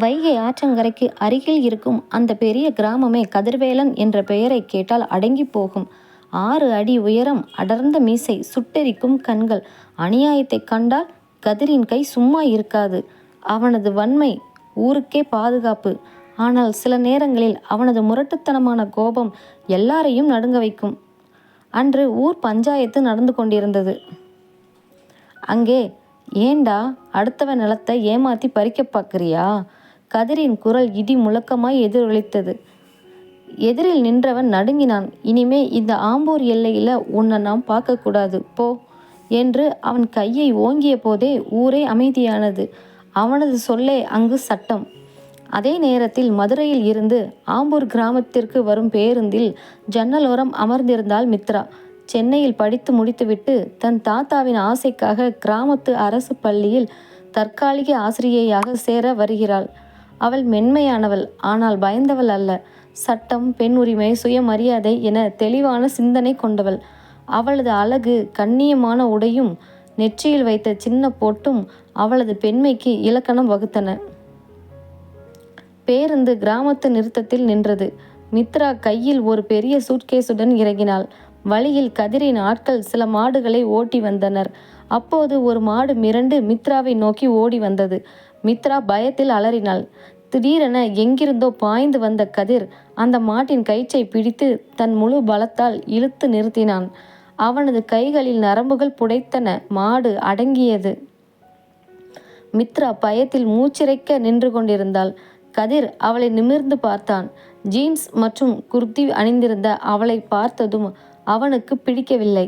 வைகை ஆற்றங்கரைக்கு அருகில் இருக்கும் அந்த பெரிய கிராமமே கதிர்வேலன் என்ற பெயரை கேட்டால் அடங்கி போகும். 6 அடி உயரம், அடர்ந்த மீசை, சுட்டெரிக்கும் கண்கள். அநியாயத்தை கண்டால் கதிரின் கை சும்மா இருக்காது. அவனது வன்மை ஊருக்கே பாதுகாப்பு. ஆனால் சில நேரங்களில் அவனது முரட்டுத்தனமான கோபம் எல்லாரையும் நடுங்க வைக்கும். அன்று ஊர் பஞ்சாயத்து நடந்து கொண்டிருந்தது. அங்கே, ஏண்டா அடுத்தவன் நிலத்தை ஏமாத்தி பறிக்க பார்க்குறியா? கதிரின் குரல் இடி முழக்கமாய் எதிரொலித்தது. எதிரில் நின்றவன் நடுங்கினான். இனிமே இந்த ஆம்பூர் எல்லையில் உன்னை நாம் பார்க்கக்கூடாது, போ என்று அவன் கையை ஓங்கிய போதே ஊரே அமைதியானது. அவனது சொல்லே அங்கு சட்டம். அதே நேரத்தில் மதுரையில் இருந்து ஆம்பூர் கிராமத்திற்கு வரும் பேருந்தில் ஜன்னலோரம் அமர்ந்திருந்தாள் மித்ரா. சென்னையில் படித்து முடித்துவிட்டு தன் தாத்தாவின் ஆசைக்காக கிராமத்து அரசு பள்ளியில் தற்காலிக ஆசிரியையாக சேர வருகிறாள். அவள் மென்மையானவள், ஆனால் பயந்தவள் அல்ல. சட்டம், பெண் உரிமை, சுயமரியாதை என தெளிவான சிந்தனை கொண்டவள். அவளது அழகு, கண்ணியமான உடையும் நெற்றியில் வைத்த சின்ன பொட்டும் அவளது பெண்மைக்கு இலக்கணம் வகுத்தன. பேருந்து கிராமத்து நிறுத்தத்தில் நின்றது. மித்ரா கையில் ஒரு பெரிய சூட்கேஸுடன் இறங்கினாள். வழியில் கதிரின் ஆட்கள் சில மாடுகளை ஓட்டி வந்தனர். அப்போது ஒரு மாடு மிரண்டு மித்ராவை நோக்கி ஓடி வந்தது. மித்ரா பயத்தில் அலறினாள். திடீரென எங்கிருந்தோ பாய்ந்து வந்த கதிர் அந்த மாட்டின் கயிற்றை பிடித்து தன் முழு பலத்தால் இழுத்து நிறுத்தினான். அவனது கைகளில் நரம்புகள் புடைத்தன. மாடு அடங்கியது. மித்ரா பயத்தில் மூச்சிறைக்க நின்று கொண்டிருந்தாள். கதிர் அவளை நிமிர்ந்து பார்த்தான். ஜீன்ஸ் மற்றும் குர்தி அணிந்திருந்த அவளை பார்த்ததும் அவனுக்கு பிடிக்கவில்லை.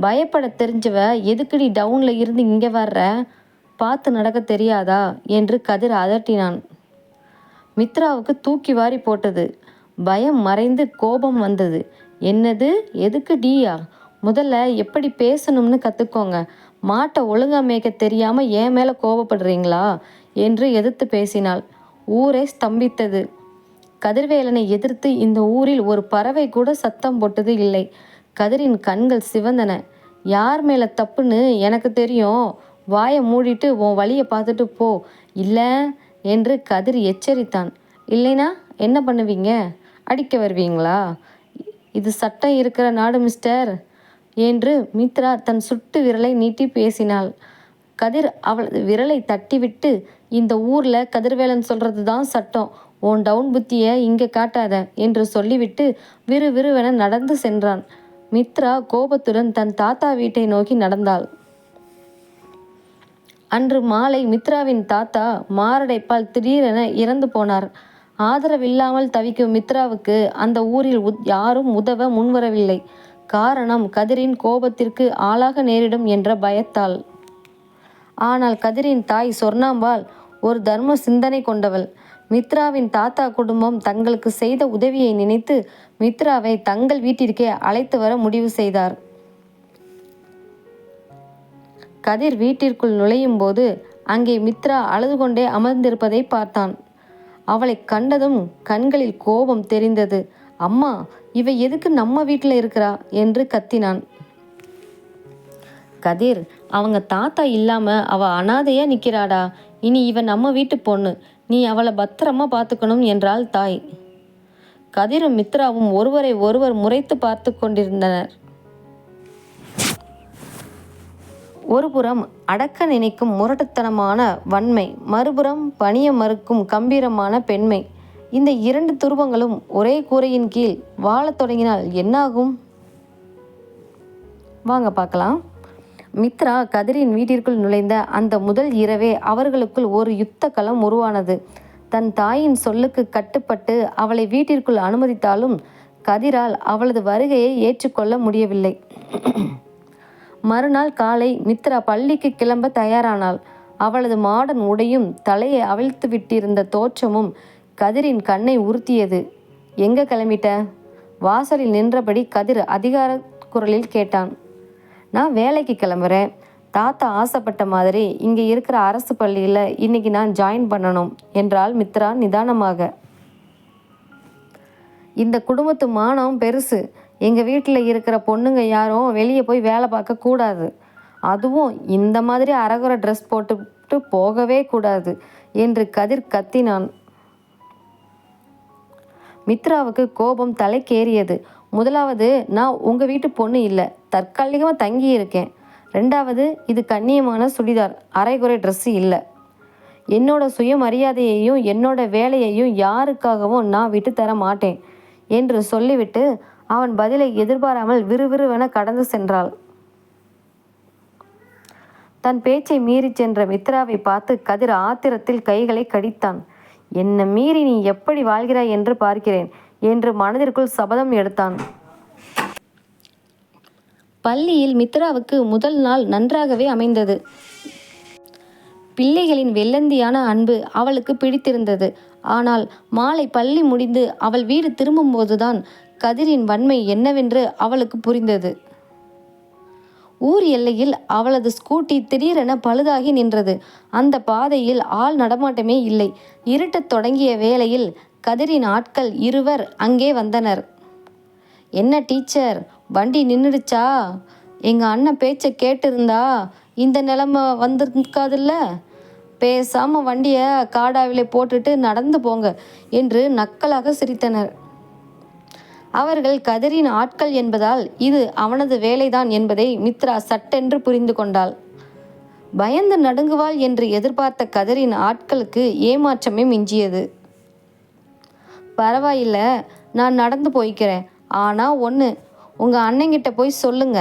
பயப்பட தெரிஞ்சவ எதுக்குடி டவுன்ல இருந்து இங்கே வர்ற? பார்த்து நடக்க தெரியாதா என்று கதிர் அதட்டினான். மித்ராவுக்கு தூக்கி வாரி போட்டது. பயம் மறைந்து கோபம் வந்தது. என்னது, எதுக்கு டீயா? முதல்ல எப்படி பேசணும்னு கற்றுக்கோங்க. மாட்டை ஒழுங்கா மேய்க்க தெரியாமல் ஏன் மேலே கோபப்படுறீங்களா என்று எதிர்த்து பேசினாள். ஊரே ஸ்தம்பித்தது. கதிர்வேலனை எதிர்த்து இந்த ஊரில் ஒரு பறவை கூட சத்தம் போட்டது இல்லை. கதிரின் கண்கள் சிவந்தன. யார் மேலே தப்புன்னு எனக்கு தெரியும். வாயை மூடிட்டு உன் வழியை பார்த்துட்டு போ, இல்லை என்று கதிர் எச்சரித்தான். இல்லைனா என்ன பண்ணுவீங்க? அடிக்க வருவீங்களா? இது சட்டம் இருக்கிற நாடு மிஸ்டர் என்று மித்ரா தன் சுட்டு விரலை நீட்டி பேசினாள். கதிர் அவளது விரலை தட்டிவிட்டு, இந்த ஊரில் கதிர்வேலன் சொல்கிறது தான் சட்டம். உன் டவுன் புத்தியை இங்கே காட்டாத என்று சொல்லிவிட்டு விறுவிறுவென நடந்து சென்றான். மித்ரா கோபத்துடன் தன் தாத்தா வீட்டை நோக்கி நடந்தாள். அன்று மாலை மித்ராவின் தாத்தா மாரடைப்பால் திடீரென இறந்து போனார். ஆதரவில்லாமல் தவிக்கும் மித்ராவுக்கு அந்த ஊரில் யாரும் உதவ முன்வரவில்லை. காரணம், கதிரின் கோபத்திற்கு ஆளாக நேரிடும் என்ற பயத்தால். ஆனால் கதிரின் தாய் சொர்ணாம்பாள் ஒரு தர்ம சிந்தனை கொண்டவள். மித்ராவின் தாத்தா குடும்பம் தங்களுக்கு செய்த உதவியை நினைத்து மித்ராவை தங்கள் வீட்டிற்கே அழைத்து வர முடிவு செய்தார். கதிர் வீட்டிற்குள் நுழையும் போது அங்கே மித்ரா அழுது கொண்டே அமர்ந்திருப்பதை பார்த்தான். அவளை கண்டதும் கண்களில் கோபம் தெரிந்தது. அம்மா, இவ எதுக்கு நம்ம வீட்டில் இருக்கிறா என்று கத்தினான். கதிர், அவங்க தாத்தா இல்லாம அவ அனாதையா நிற்கிறாடா. இனி இவ நம்ம வீட்டு பொண்ணு. நீ அவளை பத்திரமா பார்த்துக்கணும் என்றாள் தாய். கதிரும் மித்ராவும் ஒருவரை ஒருவர் முறைத்து பார்த்து கொண்டிருந்தனர். ஒருபுறம் அடக்க நினைக்கும் முரட்டுத்தனமான வன்மை, மறுபுறம் பணிய மறுக்கும் கம்பீரமான பெண்மை. இந்த 2 துருவங்களும் ஒரே கூரையின் கீழ் வாழத் தொடங்கினால் என்னாகும்? வாங்க பார்க்கலாம். மித்ரா கதிரின் வீட்டிற்குள் நுழைந்த அந்த முதல் இரவே அவர்களுக்குள் ஒரு யுத்த களம் உருவானது. தன் தாயின் சொல்லுக்கு கட்டுப்பட்டு அவளை வீட்டிற்குள் அனுமதித்தாலும் கதிரால் அவளது வருகையை ஏற்றுக்கொள்ள முடியவில்லை. மறுநாள் காலை மித்ரா பள்ளிக்கு கிளம்ப தயாரானாள். அவளது மாடன் உடையும் தலையை அவிழ்த்து விட்டிருந்த தோற்றமும் கதிரின் கண்ணை உறுத்தியது. எங்க கிளம்பிட்ட? வாசலில் நின்றபடி கதிர் அதிகார குரலில் கேட்டான். நான் வேலைக்கு கிளம்புறேன். தாத்தா ஆசைப்பட்ட மாதிரி இங்கே இருக்கிற அரசு பள்ளியில் இன்னைக்கு நான் ஜாயின் பண்ணணும் என்றாள் மித்ரா நிதானமாக. இந்த குடும்பத்து மானம் பெருசு. எங்கள் வீட்டில் இருக்கிற பொண்ணுங்க யாரும் வெளியே போய் வேலை பார்க்கக்கூடாது. அதுவும் இந்த மாதிரி அரகுற ட்ரெஸ் போட்டுட்டு போகவே கூடாது. என்று கதிர் கத்தினான். மித்ராவுக்கு கோபம் தலைக்கேறியது. முதலாவது, நான் உங்கள் வீட்டு பொண்ணு இல்லை, தற்காலிகமாக தங்கி இருக்கேன். ரெண்டாவது, இது கண்ணியமான சுடிதார், அரைகுறை ட்ரெஸ்ஸு இல்லை. என்னோட சுயமரியாதையையும் என்னோட வேலையையும் யாருக்காகவும் நான் விட்டு தர மாட்டேன் என்று சொல்லிவிட்டு அவன் பதிலை எதிர்பாராமல் விறுவிறுவென கடந்து சென்றாள். தன் பேச்சை மீறி சென்ற மித்ராவை பார்த்து கதிர் ஆத்திரத்தில் கைகளை கடித்தான். என்னை மீறி நீ எப்படி வாழ்கிறாய் என்று பார்க்கிறேன் என்று மனதிற்குள் சபதம் எடுத்தான். பள்ளியில் மித்ராவுக்கு முதல் நாள் நன்றாகவே அமைந்தது. பிள்ளைகளின் வெள்ளந்தியான அன்பு அவளுக்கு பிடித்திருந்தது. ஆனால் மாலை பள்ளி முடிந்து அவள் வீடு திரும்பும்போதுதான் கதிரின் வன்மை என்னவென்று அவளுக்கு புரிந்தது. ஊர் எல்லையில் அவளது ஸ்கூட்டி திடீரென பழுதாகி நின்றது. அந்த பாதையில் ஆள் நடமாட்டமே இல்லை. இருட்டத் தொடங்கிய வேளையில் கதிரின் ஆட்கள் இருவர் அங்கே வந்தனர். என்ன டீச்சர், வண்டி நின்றுடுச்சா? எங்கள் அண்ணன் பேச்சை கேட்டிருந்தா இந்த நிலைமை வந்திருக்காதுல்ல. பேசாமல் வண்டியை காடாவிலே போட்டுட்டு நடந்து போங்க என்று நக்கலாக சிரித்தனர். அவர்கள் கதிரின் ஆட்கள் என்பதால் இது அவனது வேலைதான் என்பதை மித்ரா சட்டென்று புரிந்து கொண்டாள். பயந்து நடுங்குவாள் என்று எதிர்பார்த்த கதிரின் ஆட்களுக்கு ஏமாற்றமே மிஞ்சியது. பரவாயில்ல, நான் நடந்து போய்க்கிறேன். ஆனால் ஒன்று, உங்கள் அண்ணங்கிட்ட போய் சொல்லுங்க,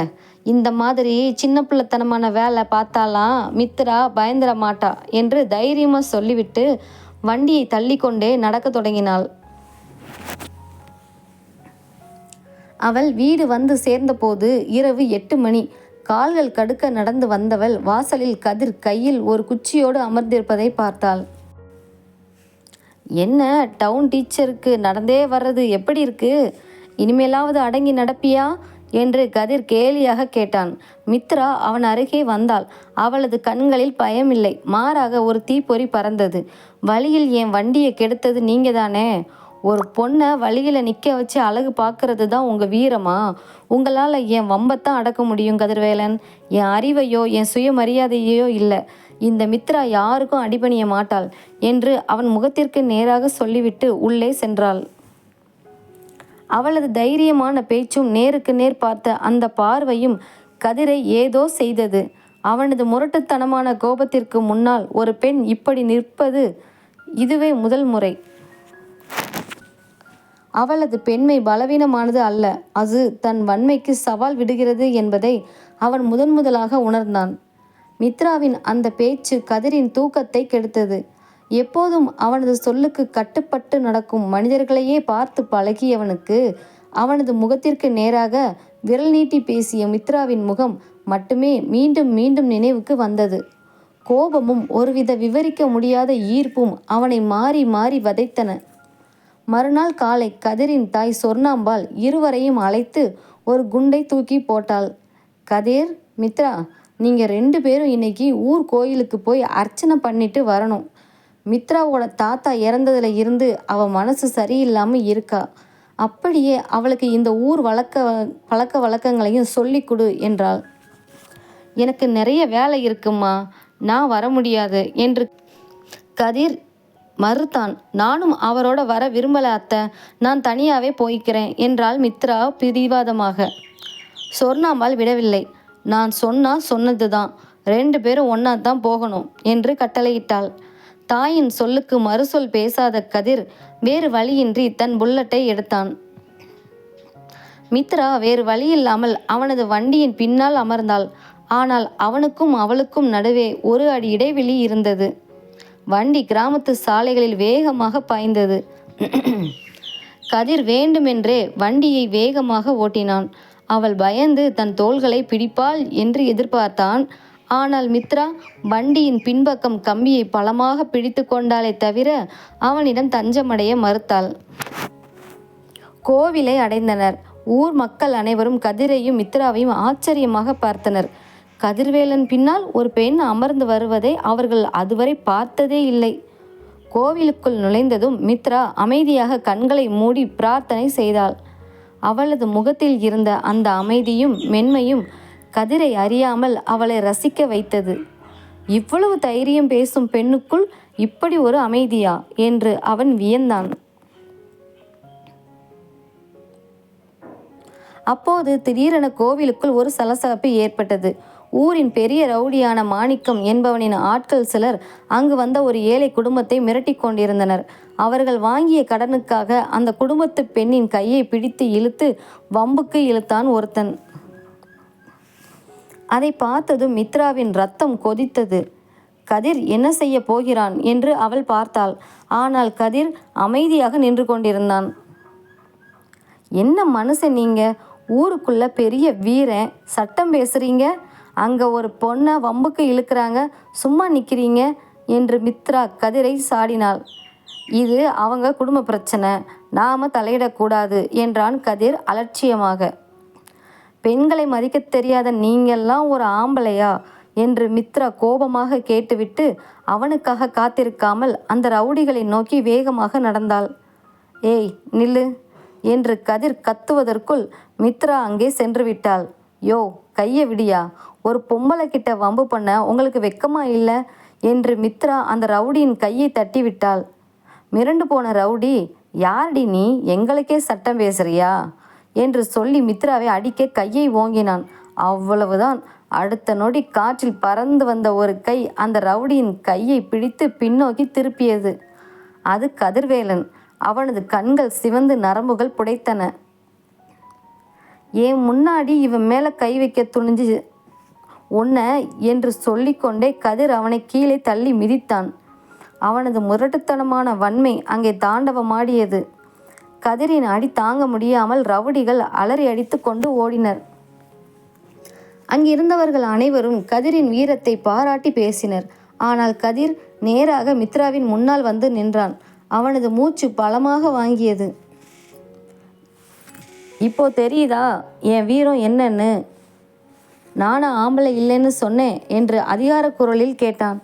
இந்த மாதிரி சின்ன பிள்ளைத்தனமான வேலை பார்த்தாலாம் மித்ரா பயந்துட மாட்டா என்று தைரியமாக சொல்லிவிட்டு வண்டியை தள்ளிக்கொண்டே நடக்க தொடங்கினாள். அவள் வீடு வந்து சேர்ந்தபோது இரவு 8 மணி. கால்கள் கடுக்க நடந்து வந்தவள் வாசலில் கதிர் கையில் ஒரு குச்சியோடு அமர்ந்திருப்பதை பார்த்தாள். என்ன டவுன் டீச்சருக்கு நடந்தே வர்றது எப்படி இருக்கு? இனிமேலாவது அடங்கி நடப்பியா என்று கதிர் கேலியாக கேட்டான். மித்ரா அவன் அருகே வந்தாள். அவளது கண்களில் பயமில்லை, மாறாக ஒரு தீப்பொறி பறந்தது. வழியில் என் வண்டியை கெடுத்தது நீங்க தானே? ஒரு பொண்ணை வழியில் நிற்க வச்சு அழகு பார்க்கறது தான் உங்கள் வீரமா? உங்களால் என் வம்பத்தான் அடக்க முடியும் கதிர்வேலன். என் அறிவையோ என் சுயமரியாதையோ இல்லை. இந்த மித்ரா யாருக்கும் அடிபணிய மாட்டாள் என்று அவன் முகத்திற்கு நேராக சொல்லிவிட்டு உள்ளே சென்றாள். அவளது தைரியமான பேச்சும் நேருக்கு நேர் பார்த்த அந்த பார்வையும் கதிரை ஏதோ செய்தது. அவனது முரட்டுத்தனமான கோபத்திற்கு முன்னால் ஒரு பெண் இப்படி நிற்பது இதுவே முதல் முறை. அவளது பெண்மை பலவீனமானது அல்ல, அது தன் வன்மைக்கு சவால் விடுகிறது என்பதை அவன் முதலாக உணர்ந்தான். மித்ராவின் அந்த பேச்சு கதிரின் தூக்கத்தை கெடுத்தது. எப்போதும் அவனது சொல்லுக்கு கட்டுப்பட்டு நடக்கும் மனிதர்களையே பார்த்து பழகியவனுக்கு அவனது முகத்திற்கு நேராக விரல் நீட்டி பேசிய மித்ராவின் முகம் மட்டுமே மீண்டும் மீண்டும் நினைவுக்கு வந்தது. கோபமும் ஒருவித விவரிக்க முடியாத ஈர்ப்பும் அவனை மாறி மாறி வதைத்தன. மறுநாள் காலை கதிரின் தாய் சொர்ணாம்பாள் இருவரையும் அழைத்து ஒரு குண்டை தூக்கி போட்டாள். கதிர், மித்ரா, நீங்கள் 2 பேரும் இன்னைக்கு ஊர் கோயிலுக்கு போய் அர்ச்சனை பண்ணிட்டு வரணும். மித்ராவோட தாத்தா இறந்ததுல இருந்து அவள் மனசு சரியில்லாமல் இருக்கா. அப்படியே அவளுக்கு இந்த ஊர் பழக்க வழக்கங்களையும் சொல்லி கொடு என்றாள். எனக்கு நிறைய வேலை இருக்குமா, நான் வர முடியாது என்று கதிர் மறுத்தான். நானும் அவரோட வர விரும்பல அத்தை, நான் தனியாகவே போய்க்கிறேன் என்றாள் மித்ரா பிடிவாதமாக. சொர்ணாம்பாள் விடவில்லை. நான் சொன்னது தான், 2 பேரும் ஒன்றா தான் போகணும் என்று கட்டளையிட்டாள். தாயின் சொல்லுக்கு மறுசொல் பேசாத கதிர் வேறு வழியின்றி தன் புல்லட்டை எடுத்தான். மித்ரா வேறு வழியில்லாமல் அவனது வண்டியின் பின்னால் அமர்ந்தாள். ஆனால் அவனுக்கும் அவளுக்கும் நடுவே 1 அடி இடைவெளி இருந்தது. வண்டி கிராமத்து சாலைகளில் வேகமாக பாய்ந்தது. கதிர் வேண்டுமென்றே வண்டியை வேகமாக ஓட்டினான். அவள் பயந்து தன் தோள்களை பிடிப்பாள் என்று எதிர்பார்த்தான். ஆனால் மித்ரா வண்டியின் பின்பக்கம் கம்பியை பலமாக பிடித்து கொண்டாலே தவிர அவனிடம் தஞ்சமடைய மறுத்தாள். கோவிலை அடைந்தனர். ஊர் மக்கள் அனைவரும் கதிரையும் மித்ராவையும் ஆச்சரியமாக பார்த்தனர். கதிர்வேலன் பின்னால் ஒரு பெண் அமர்ந்து வருவதை அவர்கள் அதுவரை பார்த்ததே இல்லை. கோவிலுக்குள் நுழைந்ததும் மித்ரா அமைதியாக கண்களை மூடி பிரார்த்தனை செய்தாள். அவளது முகத்தில் இருந்த அந்த அமைதியும் மென்மையும் கதிரை அறியாமல் அவளை ரசிக்க வைத்தது. இவ்வளவு தைரியம் பேசும் பெண்ணுக்குள் இப்படி ஒரு அமைதியா என்று அவன் வியந்தான். அப்போது திடீரென கோவிலுக்குள் ஒரு சலசலப்பு ஏற்பட்டது. ஊரின் பெரிய ரவுடியான மாணிக்கம் என்பவனின் ஆட்கள் சிலர் அங்கு வந்த ஒரு ஏழை குடும்பத்தை மிரட்டி கொண்டிருந்தனர். அவர்கள் வாங்கிய கடனுக்காக அந்த குடும்பத்து பெண்ணின் கையை பிடித்து இழுத்து வம்புக்கு இழுத்தான் ஒருத்தன். அதை பார்த்ததும் மித்ராவின் ரத்தம் கொதித்தது. கதிர் என்ன செய்ய போகிறான் என்று அவள் பார்த்தாள். ஆனால் கதிர் அமைதியாக நின்று கொண்டிருந்தான். என்ன மனுஷன் நீங்க? ஊருக்குள்ள பெரிய வீரன், சட்டம் பேசுறீங்க, அங்கே ஒரு பொண்ணை வம்புக்கு இழுக்கிறாங்க, சும்மா நிற்கிறீங்க என்று மித்ரா கதிரை சாடினாள். இது அவங்க குடும்ப பிரச்சனை, நாம தலையிடக்கூடாது என்றான் கதிர் அலட்சியமாக. பெண்களை மதிக்க தெரியாத நீங்கெல்லாம் ஒரு ஆம்பளையா என்று மித்ரா கோபமாக கேட்டுவிட்டு அவனுக்காக காத்திருக்காமல் அந்த ரவுடிகளை நோக்கி வேகமாக நடந்தாள். ஏய் நில்லு என்று கதிர் கத்துவதற்குள் மித்ரா அங்கே சென்று விட்டாள். யோ கையை விடியா, ஒரு பொம்பளை கிட்ட வம்பு பண்ண உங்களுக்கு வெக்கமா இல்லை என்று மித்ரா அந்த ரவுடியின் கையை தட்டி விட்டாள். மிரண்டு போன ரவுடி, யாரடி நீ, எங்களுக்கே சட்டம் பேசுறியா என்று சொல்லி மித்ராவை அடிக்க கையை ஓங்கினான். அவ்வளவுதான். அடுத்த நொடி காற்றில் பறந்து வந்த ஒரு கை அந்த ரவுடியின் கையை பிடித்து பின்னோக்கி திருப்பியது. அது கதிர்வேலன். அவனது கண்கள் சிவந்து நரம்புகள் புடைத்தன. ஏன் முன்னாடி இவன் மேலே கை வைக்க துணிஞ்சு உன்னை என்று சொல்லிக்கொண்டே கதிர் அவனை கீழே தள்ளி மிதித்தான். அவனது முரட்டுத்தனமான வன்மை அங்கே தாண்டவமாடியது. கதிரின் அடி தாங்க முடியாமல் ரவுடிகள் அலறி அடித்து கொண்டு ஓடினர். அங்கிருந்தவர்கள் அனைவரும் கதிரின் வீரத்தை பாராட்டி பேசினர். ஆனால் கதிர் நேராக மித்ராவின் முன்னால் வந்து நின்றான். அவனது மூச்சு பலமாக வாங்கியது. இப்போ தெரியுதா என் வீரம் என்னன்னு? நானும் ஆம்பளை இல்லைன்னு சொன்னேன் என்று அதிகார குரலில் கேட்டான்.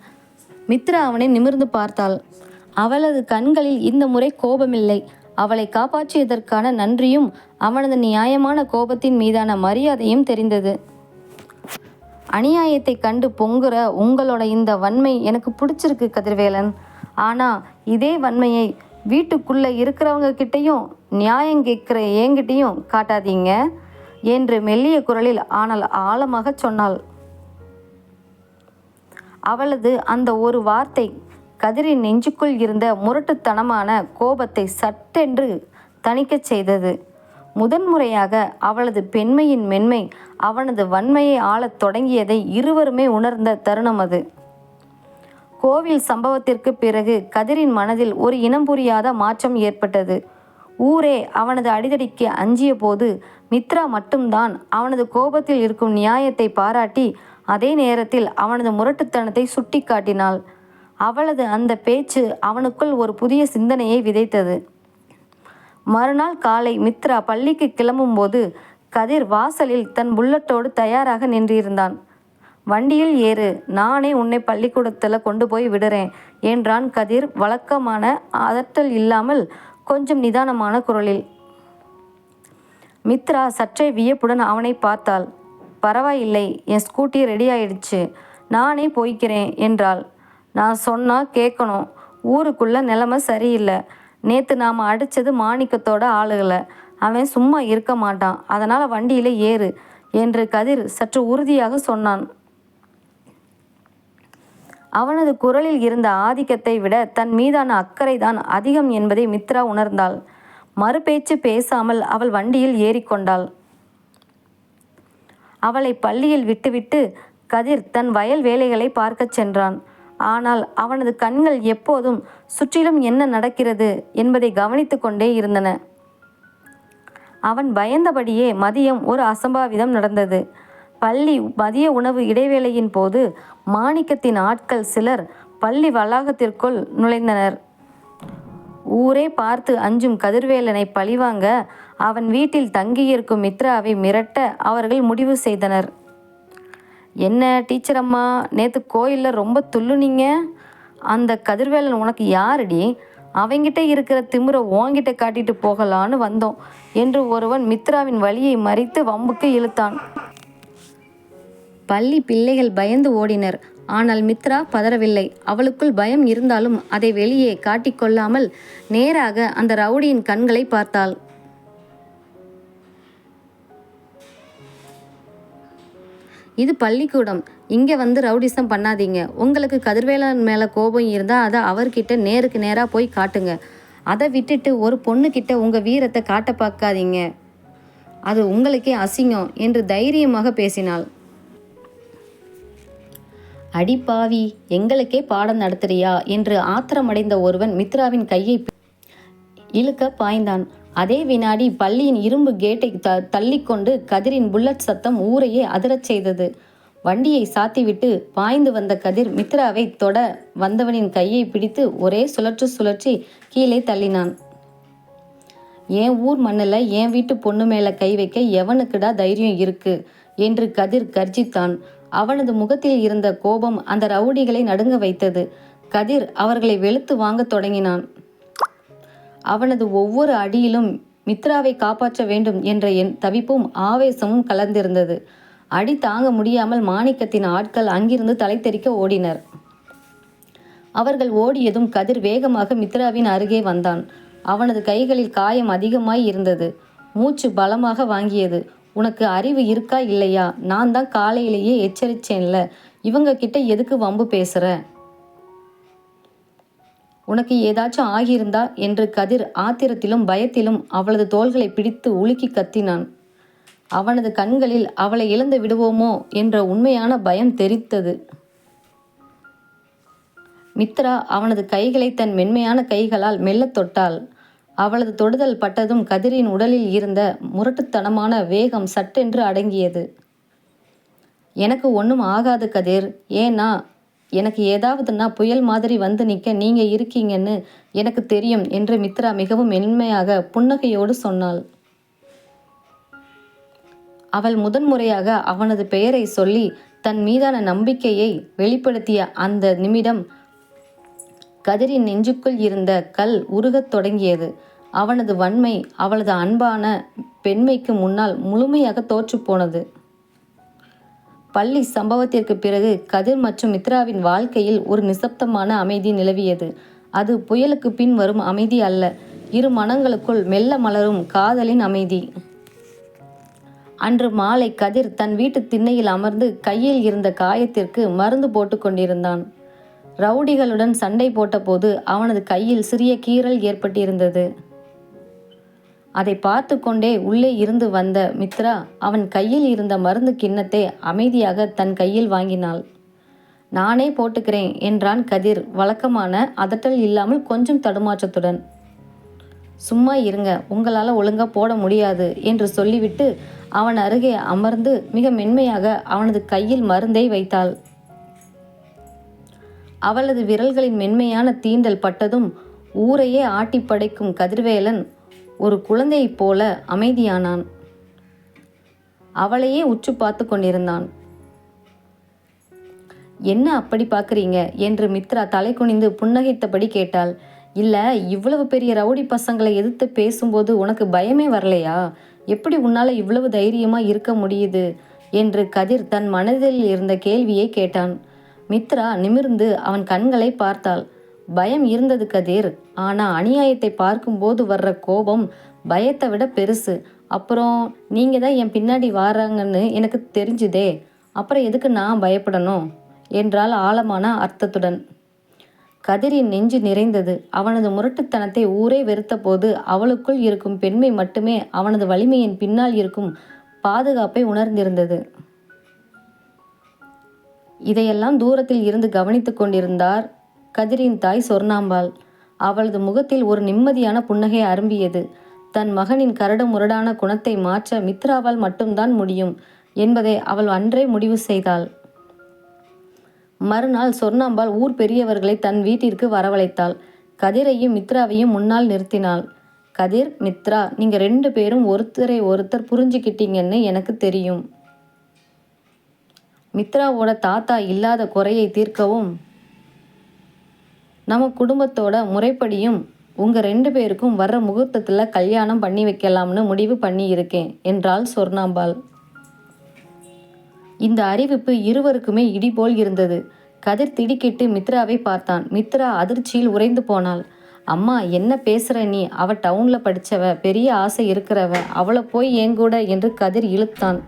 மித்ரா அவனை நிமிர்ந்து பார்த்தாள். அவளது கண்களில் இந்த முறை கோபமில்லை. அவளை காப்பாற்றியதற்கான நன்றியும் அவனது நியாயமான கோபத்தின் மீதான மரியாதையும் தெரிந்தது. அநியாயத்தை கண்டு பொங்குற உங்களோட இந்த வன்மை எனக்கு பிடிச்சிருக்கு கதிர்வேலன். ஆனால் இதே வன்மையை வீட்டுக்குள்ளே இருக்கிறவங்க கிட்டேயும் நியாயம் கேட்குற என்கிட்டையும் காட்டாதீங்க என்று மெல்லிய குரலில் ஆனால் ஆழமாக சொன்னாள். அவளது அந்த ஒரு வார்த்தை கதிரின் நெஞ்சுக்குள் இருந்த முரட்டுத்தனமான கோபத்தை சட்டென்று தணிக்கச் செய்தது. முதன்முறையாக அவளது பெண்மையின் மென்மை அவனது வன்மையை ஆளத் தொடங்கியதை இருவருமே உணர்ந்த தருணம் அது. கோவில் சம்பவத்திற்கு பிறகு கதிரின் மனதில் ஒரு இனம் புரியாத மாற்றம் ஏற்பட்டது. ஊரே அவனது அடிதடிக்கு அஞ்சிய போது மித்ரா மட்டும்தான் அவனது கோபத்தில் இருக்கும் நியாயத்தை பாராட்டி அதே நேரத்தில் அவனது முரட்டுத்தனத்தை சுட்டி காட்டினாள். அவளது அந்த பேச்சு அவனுக்குள் ஒரு புதிய சிந்தனையை விதைத்தது. மறுநாள் காலை மித்ரா பள்ளிக்கு கிளம்பும்போது கதிர் வாசலில் தன் புல்லட்டோடு தயாராக நின்றிருந்தான். வண்டியில் ஏறு, நானே உன்னை பள்ளிக்கூடத்தில் கொண்டு போய் விடுறேன் என்றான் கதிர் வழக்கமான அதட்டல் இல்லாமல் கொஞ்சம் நிதானமான குரலில். மித்ரா சற்றே வியப்புடன் அவனை பார்த்தாள். பரவாயில்லை, என் ஸ்கூட்டி ரெடி ஆயிடுச்சு, நானே போய்க்கிறேன் என்றாள். நான் சொன்னா கேட்கணும், ஊருக்குள்ள நிலைமை சரியில்லை. நேற்று நாம் அடித்தது மாணிக்கத்தோட ஆளுகளை, அவன் சும்மா இருக்க மாட்டான், அதனால் வண்டியில் ஏறு என்று கதிர் சற்று உறுதியாக சொன்னான். அவனது குரலில் இருந்த ஆதிக்கத்தை விட தன் மீதான அக்கறைதான் அதிகம் என்பதை மித்ரா உணர்ந்தாள். மறுபேச்சு பேசாமல் அவள் வண்டியில் ஏறிக்கொண்டாள். அவளை பள்ளியில் விட்டுவிட்டு கதிர் தன் வயல் வேலைகளை பார்க்கச் சென்றான். ஆனால் அவனது கண்கள் எப்போதும் சுற்றிலும் என்ன நடக்கிறது என்பதை கவனித்து கொண்டே இருந்தன. அவன் பயந்தபடியே மதியம் ஒரு அசம்பாவிதம் நடந்தது. பள்ளி மதிய உணவு இடைவேளையின் போது மாணிக்கத்தின் ஆட்கள் சிலர் பள்ளி வளாகத்திற்குள் நுழைந்தனர். ஊரே பார்த்து அஞ்சும் கதிர்வேலனை பழிவாங்க அவன் வீட்டில் தங்கியிருக்கும் மித்ராவை மிரட்ட அவர்கள் முடிவு செய்தனர். என்ன டீச்சர் அம்மா, நேற்று கோயிலில் ரொம்ப துள்ளுனீங்க, அந்த கதிர்வேலன் உனக்கு யாருடி? அவங்கிட்ட இருக்கிற திமிரை ஓங்கிட்ட காட்டிட்டு போகலான்னு வந்தோம் என்று ஒருவன் மித்ராவின் வழியை மறித்து வம்புக்கு இழுத்தான். பள்ளி பிள்ளைகள் பயந்து ஓடினர். ஆனால் மித்ரா பதறவில்லை. அவளுக்குள் பயம் இருந்தாலும் அதை வெளியே காட்டிக்கொள்ளாமல் நேராக அந்த ரவுடியின் கண்களை பார்த்தாள். இது பள்ளிக்கூடம். இங்கே வந்து ரவுடிசம் பண்ணாதீங்க. உங்களுக்கு கதிர்வேலன் மேலே கோபம் இருந்தால் அதை அவர்கிட்ட நேருக்கு நேராக போய் காட்டுங்க. அதை விட்டுட்டு ஒரு பொண்ணுக்கிட்ட உங்கள் வீரத்தை காட்ட பார்க்காதீங்க. அது உங்களுக்கே அசிங்கம் என்று தைரியமாக பேசினாள். அடிப்பாவி, எங்களுக்கே பாடம் நடத்துறியா என்று ஆத்திரமடைந்த ஒருவன் மித்ராவின் கையை இழுக்க பாய்ந்தான். அதே வினாடி பள்ளியின் இரும்பு கேட்டை தள்ளிக்கொண்டு கதிரின் புல்லட் சத்தம் ஊரையே அதிரச் செய்தது. வண்டியை சாத்திவிட்டு பாய்ந்து வந்த கதிர் மித்ராவை தொட வந்தவனின் கையை பிடித்து ஒரே சுழற்சி கீழே தள்ளினான். என் ஊர் மண்ணில் என் வீட்டு பொண்ணு மேலே கை வைக்க எவனுக்குடா தைரியம் இருக்கு என்று கதிர் கர்ஜித்தான். அவனது முகத்தில் இருந்த கோபம் அந்த ரவுடிகளை நடுங்க வைத்தது. கதிர் அவர்களை வெளுத்து வாங்க தொடங்கினான். அவனது ஒவ்வொரு அடியிலும் மித்ராவை காப்பாற்ற வேண்டும் என்ற தவிப்பும் ஆவேசமும் கலந்திருந்தது. அடி தாங்க முடியாமல் மாணிக்கத்தின் ஆட்கள் அங்கிருந்து தலை தெறிக்க ஓடினர். அவர்கள் ஓடியதும் கதிர் வேகமாக மித்ராவின் அருகே வந்தான். அவனது கைகளில் காயம் அதிகமாய் இருந்தது. மூச்சு பலமாக வாங்கியது. உனக்கு அறிவு இருக்கா இல்லையா? நான் தான் காலையிலேயே எச்சரிச்சேன்ல, இவங்க கிட்ட எதுக்கு வம்பு பேசுற? உனக்கு ஏதாச்சும் ஆகியிருந்தா என்று கதிர் ஆத்திரத்திலும் பயத்திலும் அவளது தோள்களை பிடித்து உலுக்கி கத்தினான். அவனது கண்களில் அவளை இழந்து விடுவோமோ என்ற உண்மையான பயம் தெரித்தது. மித்ரா அவனது கைகளை தன் மென்மையான கைகளால் மெல்ல தொட்டாள். அவளது தொடுதல் பட்டதும் கதிரின் உடலில் இருந்த முரட்டுத்தனமான வேகம் சட்டென்று அடங்கியது. எனக்கு ஒன்றும் ஆகாது கதிர். ஏன்னா எனக்கு ஏதாவதுன்னா புயல் மாதிரி வந்து நிற்க நீங்கள் இருக்கீங்கன்னு எனக்கு தெரியும் என்று மித்ரா மிகவும் மென்மையாக புன்னகையோடு சொன்னாள். அவள் முதன்முறையாக அவனது பெயரை சொல்லி தன் மீதான நம்பிக்கையை வெளிப்படுத்திய அந்த நிமிடம் கதிரின் நெஞ்சுக்குள் இருந்த கல் உருகத் தொடங்கியது. அவனது வன்மை அவளது அன்பான பெண்மைக்கு முன்னால் முழுமையாக தோற்று போனது. பள்ளி சம்பவத்திற்கு பிறகு கதிர் மற்றும் மித்ராவின் வாழ்க்கையில் ஒரு நிசப்தமான அமைதி நிலவியது. அது புயலுக்கு பின் வரும் அமைதி அல்ல, இரு மனங்களுக்குள் மெல்ல மலரும் காதலின் அமைதி. அன்று மாலை கதிர் தன் வீட்டு திண்ணையில் அமர்ந்து கையில் இருந்த காயத்திற்கு மருந்து போட்டு கொண்டிருந்தான். ரவுடிகளுடன் சண்டை போட்டபோது அவனது கையில் சிறிய கீறல் ஏற்பட்டிருந்தது. அதை பார்த்து கொண்டே உள்ளே இருந்து வந்த மித்ரா அவன் கையில் இருந்த மருந்து கிண்ணத்தை அமைதியாக தன் கையில் வாங்கினாள். நானே போட்டுக்கிறேன் என்றான் கதிர் வழக்கமான அதட்டல் இல்லாமல் கொஞ்சம் தடுமாற்றத்துடன். சும்மா இருங்க, உங்களால் ஒழுங்கா போட முடியாது என்று சொல்லிவிட்டு அவன் அருகே அமர்ந்து மிக மென்மையாக அவனது கையில் மருந்தை வைத்தாள். அவளது விரல்களின் மென்மையான தீண்டல் பட்டதும் ஊரையே ஆட்டி படைக்கும் கதிர்வேலன் ஒரு குழந்தையைப் போல அமைதியானான். அவளையே உற்று பார்த்து கொண்டிருந்தான். என்ன அப்படி பார்க்குறீங்க என்று மித்ரா தலை குனிந்து புன்னகைத்தபடி கேட்டாள். இல்லை, இவ்வளவு பெரிய ரவுடி பசங்களை எதிர்த்து பேசும்போது உனக்கு பயமே வரலையா? எப்படி உன்னால் இவ்வளவு தைரியமாக இருக்க முடியுது என்று கதிர் தன் மனதில் இருந்த கேள்வியை கேட்டான். மித்ரா நிமிர்ந்து அவன் கண்களை பார்த்தாள். பயம் இருந்தது கதிர், ஆனால் அநியாயத்தை பார்க்கும்போது வர்ற கோபம் பயத்தை விட பெருசு. அப்புறம் நீங்கள் தான் என் பின்னாடி வராங்கன்னு எனக்கு தெரிஞ்சுதே, அப்புறம் எதுக்கு நான் பயப்படணும் என்றால் ஆழமான அர்த்தத்துடன். கதிரின் நெஞ்சு நிறைந்தது. அவனது முரட்டுத்தனத்தை ஊரே வெறுத்த போது அவளுக்குள் இருக்கும் பெண்மை மட்டுமே அவனது வலிமையின் பின்னால் இருக்கும் பாதுகாப்பை உணர்ந்திருந்தது. இதையெல்லாம் தூரத்தில் இருந்து கவனித்து கொண்டிருந்தார் கதிரின் தாய் சொர்ணாம்பாள். அவளது முகத்தில் ஒரு நிம்மதியான புன்னகை அரும்பியது. தன் மகனின் கரடு முரடான குணத்தை மாற்ற மித்ராவால் மட்டும்தான் முடியும் என்பதை அவள் அன்றே முடிவு செய்தாள். மறுநாள் சொர்ணாம்பாள் ஊர் பெரியவர்களை தன் வீட்டிற்கு வரவழைத்தாள். கதிரையும் மித்ராவையும் முன்னால் நிறுத்தினாள். கதிர், மித்ரா, நீங்கள் 2 பேரும் ஒருத்தரை ஒருத்தர் புரிஞ்சுக்கிட்டீங்கன்னு எனக்கு தெரியும். மித்ராவோட தாத்தா இல்லாத குறையை தீர்க்கவும் நம்ம குடும்பத்தோட முறைப்படியும் உங்கள் 2 பேருக்கும் வர்ற முகூர்த்தத்தில் கல்யாணம் பண்ணி வைக்கலாம்னு முடிவு பண்ணி இருக்கேன் என்றாள் சொர்ணாம்பாள். இந்த அறிவிப்பு இருவருக்குமே இடி போல் இருந்தது. கதிர் திடுக்கிட்டு மித்ராவை பார்த்தான். மித்ரா அதிர்ச்சியில் உறைந்து போனாள். அம்மா, என்ன பேசுற நீ? அவ டவுன்ல படிச்சவ, பெரிய ஆசை இருக்கிறவ, அவளை போய் என்கூட என்று கதிர் இழுத்தான்.